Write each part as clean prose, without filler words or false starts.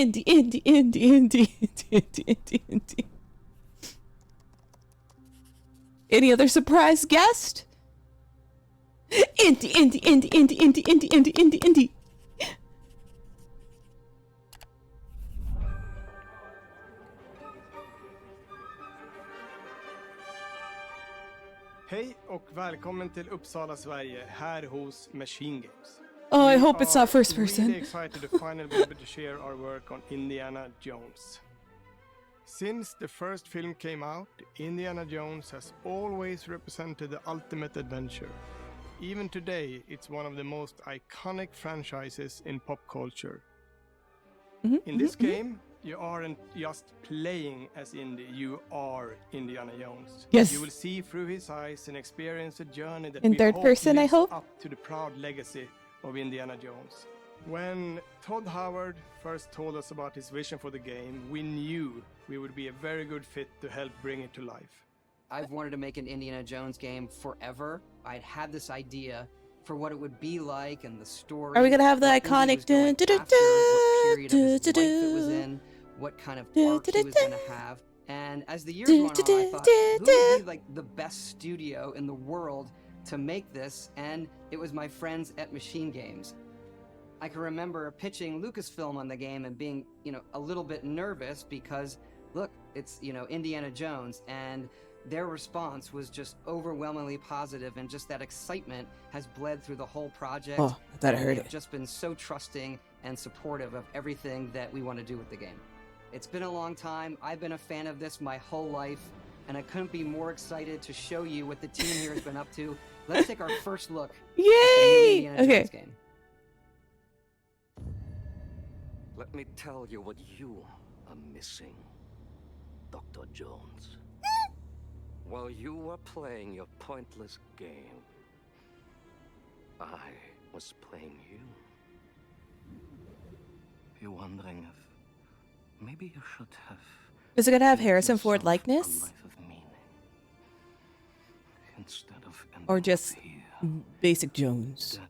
Indie. Any other surprise guest? Indie. Hej och välkommen till Uppsala, Sverige, här hos Machine Games. Oh, I hope it's not first person. Really excited to finally be able to share our work on Indiana Jones. Since the first film came out, Indiana Jones has always represented the ultimate adventure. Even today, it's one of the most iconic franchises in pop culture. In this game, you aren't just playing as Indy, you are Indiana Jones. Yes. You will see through his eyes and experience a journey that In third person, I hope. Up to the proud legacy of Indiana Jones. When Todd Howard first told us about his vision for the game, we knew we would be a very good fit to help bring it to life. I've wanted to make an Indiana Jones game forever. I'd had this idea for what it would be like and the story. Are we gonna have the iconic what period of his life it was in, what kind of arc he was gonna have. And as the years went on, I thought, who would be like the best studio in the world to make this? And it was my friends at Machine Games. I can remember pitching Lucasfilm on the game and being, a little bit nervous because, look, it's, Indiana Jones, and their response was just overwhelmingly positive, and just that excitement has bled through the whole project. Oh, I thought I heard They've it. just been so trusting and supportive of everything that we want to do with the game. It's been a long time. I've been a fan of this my whole life, and I couldn't be more excited to show you what the team here has been up to. Let's take our first look at the Yay! new Indiana Jones game. Let me tell you what you are missing, Dr. Jones. While you were playing your pointless game, I was playing you. You're wondering if maybe you should have... Is it gonna have made Harrison Ford yourself likeness? a life of meaning, instead of Or just here, basic Jones? dead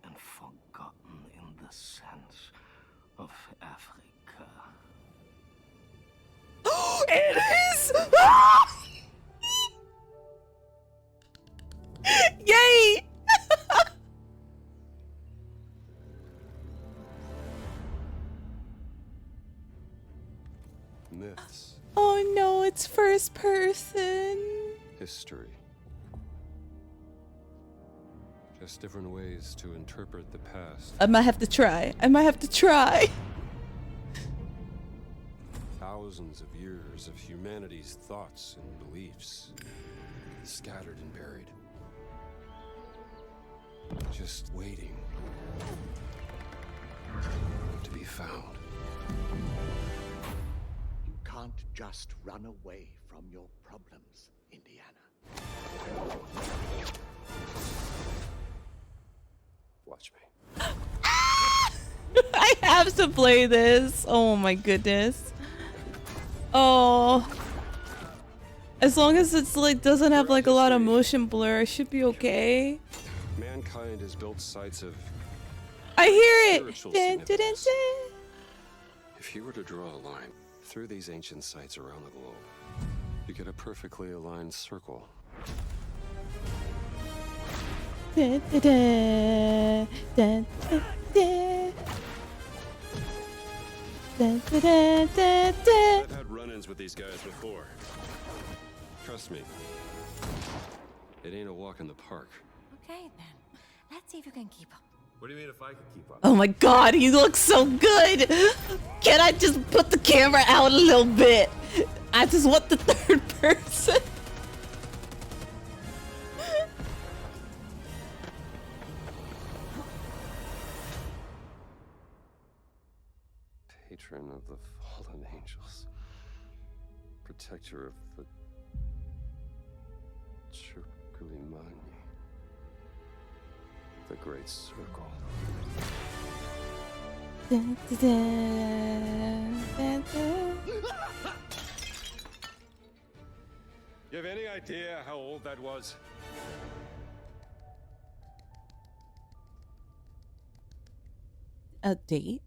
and forgotten in the sense of Africa. It is! Ah! Yay! Myths, Oh no, it's first person. history. Just different ways to interpret the past. I might have to try. Thousands of years of humanity's thoughts and beliefs, scattered and buried. Just waiting to be found. You can't just run away from your problems, Indiana. Watch me. I have to play this. Oh my goodness. Oh. As long as it's doesn't have a lot of motion blur, I should be okay. Mankind has built sites of... I hear it. Spiritual Dun, dun, dun, significance. dun. If you were to draw a line through these ancient sites around the globe, you get a perfectly aligned circle. Dun, dun, dun, dun, dun, dun. Dun, dun, dun, dun, dun. I've had run-ins with these guys before. Trust me, it ain't a walk in the park. Okay, then. Let's see if you can keep up. What do you mean if I could keep up? Oh my god, he looks so good! Can I just put the camera out a little bit? I just want the third person. Patron of the fallen angels. Protector of the ʟᴇᴛ'ᴜ. The Great Circle. Dun, dun, dun, dun. You have any idea how old that was? A date?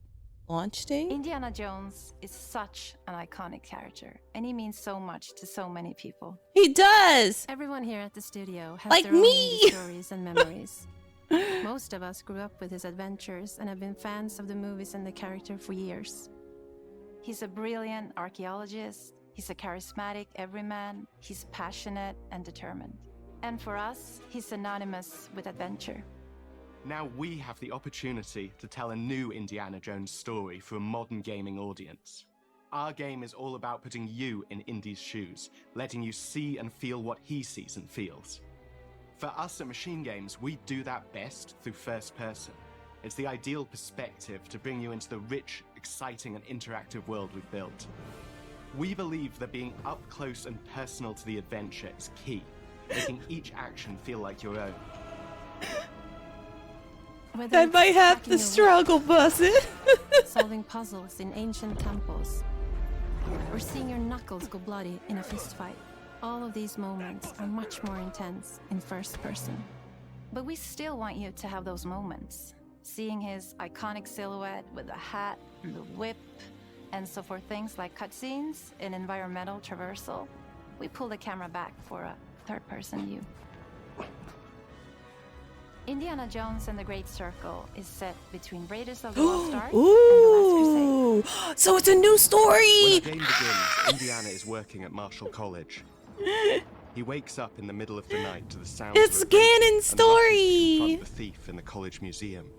Launch date? Indiana Jones is such an iconic character, and he means so much to so many people. He does! Everyone here at the studio has Like their own me! indie stories and memories. Most of us grew up with his adventures and have been fans of the movies and the character for years. He's a brilliant archaeologist, he's a charismatic everyman, he's passionate and determined. And for us, he's synonymous with adventure. Now we have the opportunity to tell a new Indiana Jones story for a modern gaming audience. Our game is all about putting you in Indy's shoes, letting you see and feel what he sees and feels. For us at Machine Games, we do that best through first person. It's the ideal perspective to bring you into the rich, exciting and interactive world we've built. We believe that being up close and personal to the adventure is key, making each action feel like your own. Whether I it's might have hacking to a struggle bus it. whip, solving puzzles in ancient temples, or seeing your knuckles go bloody in a fistfight. All of these moments are much more intense in first person. But we still want you to have those moments. Seeing his iconic silhouette with the hat, the whip, and so for things like cutscenes and environmental traversal, we pull the camera back for a third-person view. Indiana Jones and the Great Circle is set between Raiders of the Lost Ark and the Last Crusade. Ooh! So it's a new When story! the game begins, Indiana is working at Marshall College. He wakes up in the middle of the night to the sounds It's of a raid canon and rushes to story! confront the thief in the college museum.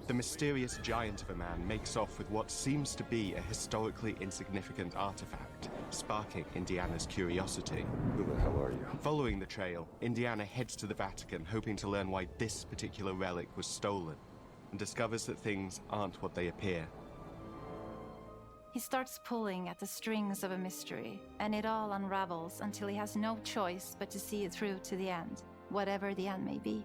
The mysterious giant of a man makes off with what seems to be a historically insignificant artifact, sparking Indiana's curiosity. Who the hell are you? Following the trail, Indiana heads to the Vatican hoping to learn why this particular relic was stolen, and discovers that things aren't what they appear. He starts pulling at the strings of a mystery, and it all unravels until he has no choice but to see it through to the end, whatever the end may be.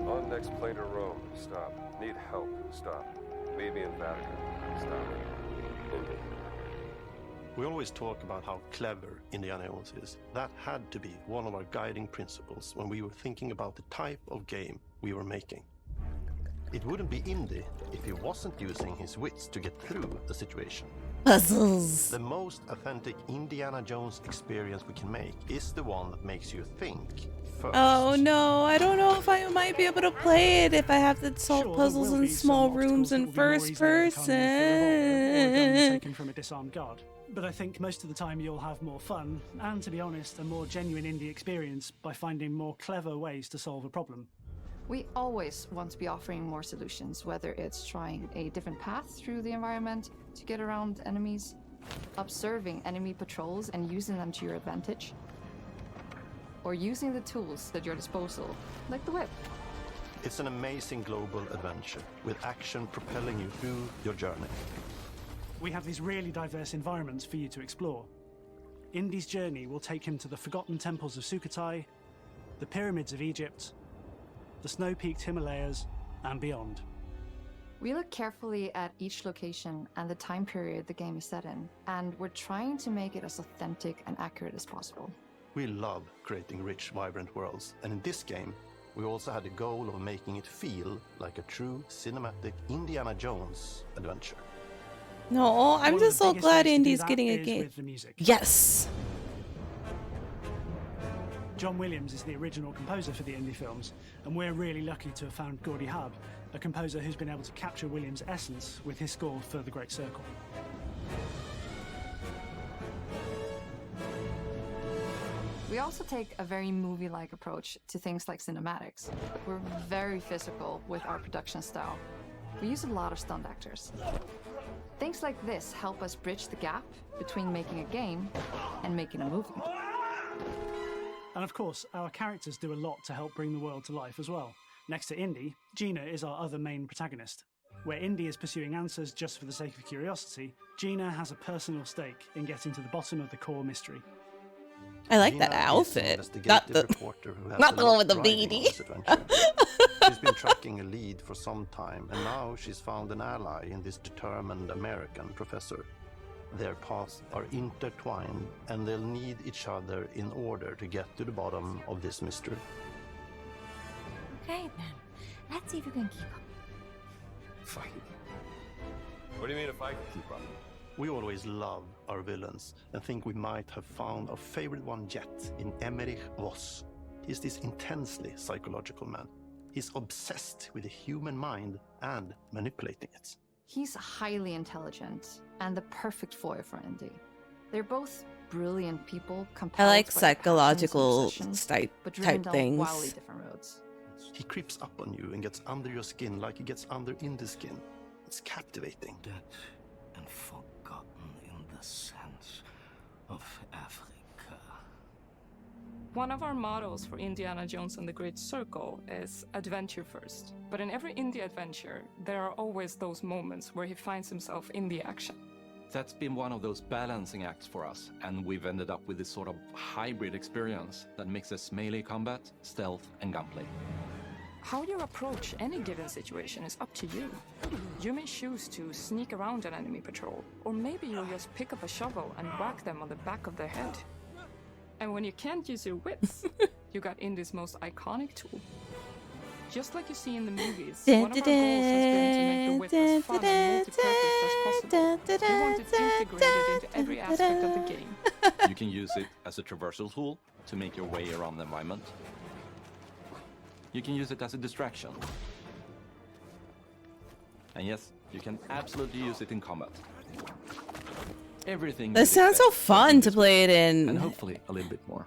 On next plane to Rome. Stop. Need help. Stop. Meet me in Vatican. Stop. Indy. We always talk about how clever Indiana Jones is. That had to be one of our guiding principles when we were thinking about the type of game we were making. It wouldn't be Indy if he wasn't using his wits to get through the situation. Puzzles. The most authentic Indiana Jones experience we can make is the one that makes you think first. Oh no, I don't know if I might be able to play it if I have to solve Sure, puzzles there will in be small some rooms obstacles in that will be more first easily overcome with a revolver or a gun person. taken from a disarmed guard. But I think most of the time you'll have more fun, and to be honest, a more genuine indie experience by finding more clever ways to solve a problem. We always want to be offering more solutions, whether it's trying a different path through the environment to get around enemies, observing enemy patrols and using them to your advantage, or using the tools at your disposal, like the whip. It's an amazing global adventure with action propelling you through your journey. We have these really diverse environments for you to explore. Indy's journey will take him to the forgotten temples of Sukhothai, the pyramids of Egypt, the snow-peaked Himalayas, and beyond. We look carefully at each location and the time period the game is set in, and we're trying to make it as authentic and accurate as possible. We love creating rich, vibrant worlds, and in this game, we also had the goal of making it feel like a true cinematic Indiana Jones adventure. No, I'm One of just the so biggest glad ways to do Indy's that getting a is game. with the music. Yes. John Williams is the original composer for the Indy films, and we're really lucky to have found Gordy Hub, a composer who's been able to capture Williams' essence with his score for The Great Circle. We also take a very movie-like approach to things like cinematics. We're very physical with our production style. We use a lot of stunt actors. Things like this help us bridge the gap between making a game and making a movie. And of course, our characters do a lot to help bring the world to life as well. Next to Indy, Gina is our other main protagonist. Where Indy is pursuing answers just for the sake of curiosity, Gina has a personal stake in getting to the bottom of the core mystery. I like Gina that is an outfit. Not the reporter who has not a the one lot with the riding on beanie. this adventure. She's been tracking a lead for some time, and now she's found an ally in this determined American professor. Their paths are intertwined, and they'll need each other in order to get to the bottom of this mystery. Okay then. Let's see if you can keep up. Fight. What do you mean if I can keep up? We always love our villains and think we might have found our favorite one yet in ʟᴑ Voss. He's this intensely psychological man. He's obsessed with the human mind and manipulating it. He's highly intelligent and the perfect foil for Indy. They're both brilliant people, I compelled like by their psychological passions and obsessions, type but driven down things. wildly different roads. He creeps up on you and gets under your skin like he gets under Indy's skin. It's captivating. Dead and forgotten in the sense of Africa. One of our mottos for Indiana Jones and the Great Circle is adventure first. But in every indie adventure, there are always those moments where he finds himself in the action. That's been one of those balancing acts for us, and we've ended up with this sort of hybrid experience that mixes melee combat, stealth, and gunplay. How you approach any given situation is up to you. You may choose to sneak around an enemy patrol, or maybe you'll just pick up a shovel and whack them on the back of their head. And when you can't use your wits, you got Indy's most iconic tool. Just like you see in the movies, one of our goals has been to make the whip as fun and multi-purpose as possible. We want it integrated into every aspect of the game. You can use it as a traversal tool to make your way around the environment. You can use it as a distraction. And yes, you can absolutely use it in combat. Everything. That sounds so fun to play it in. And hopefully a little bit more.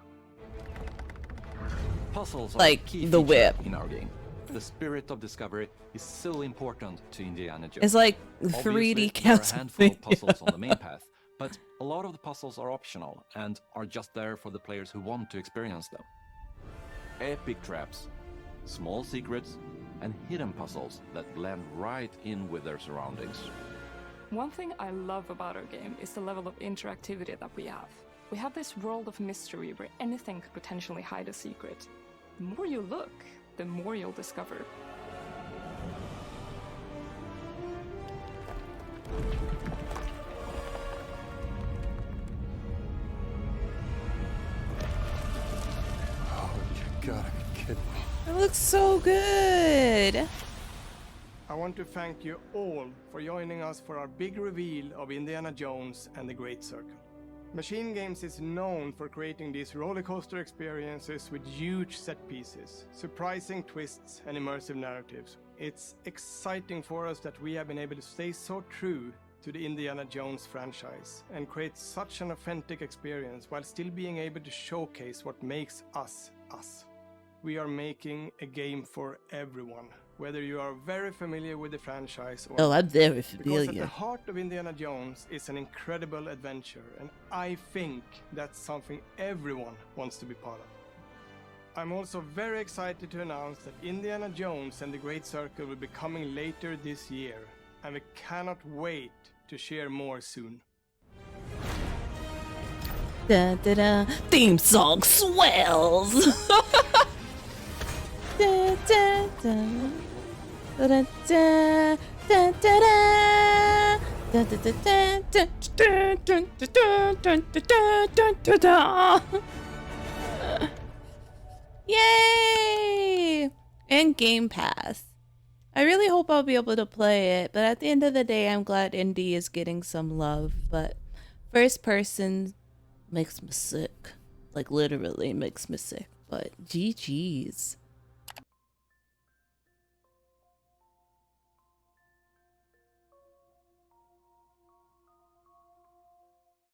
Puzzles are Like a key the feature whip. in our game. The spirit of discovery is so important to Indiana Jones. It's like Obviously, 3D there are a Castlevania. handful of puzzles on the main path, but a lot of the puzzles are optional and are just there for the players who want to experience them. Epic traps, small secrets, and hidden puzzles that blend right in with their surroundings. One thing I love about our game is the level of interactivity that we have. We have this world of mystery where anything could potentially hide a secret. The more you look, the more you'll discover. Oh, you gotta be kidding me. It looks so good. I want to thank you all for joining us for our big reveal of Indiana Jones and the Great Circle. Machine Games is known for creating these rollercoaster experiences with huge set pieces, surprising twists, and immersive narratives. It's exciting for us that we have been able to stay so true to the Indiana Jones franchise and create such an authentic experience while still being able to showcase what makes us us. We are making a game for everyone, whether you are very familiar with the franchise or Oh, I'm very Because at familiar. the heart of Indiana Jones is an incredible adventure, and I think that's something everyone wants to be part of. I'm also very excited to announce that Indiana Jones and the Great Circle will be coming later this year, and we cannot wait to share more soon. Da, da, da. Theme song swells. Da, da, da. Da, da, da, da, da. Da, da, da, da, da, da, da, da, da, da, da, da. Yay! And Game Pass. I really hope I'll be able to play it, but at the end of the day, I'm glad Indy is getting some love. But first person makes me sick. Like literally makes me sick. But GG's.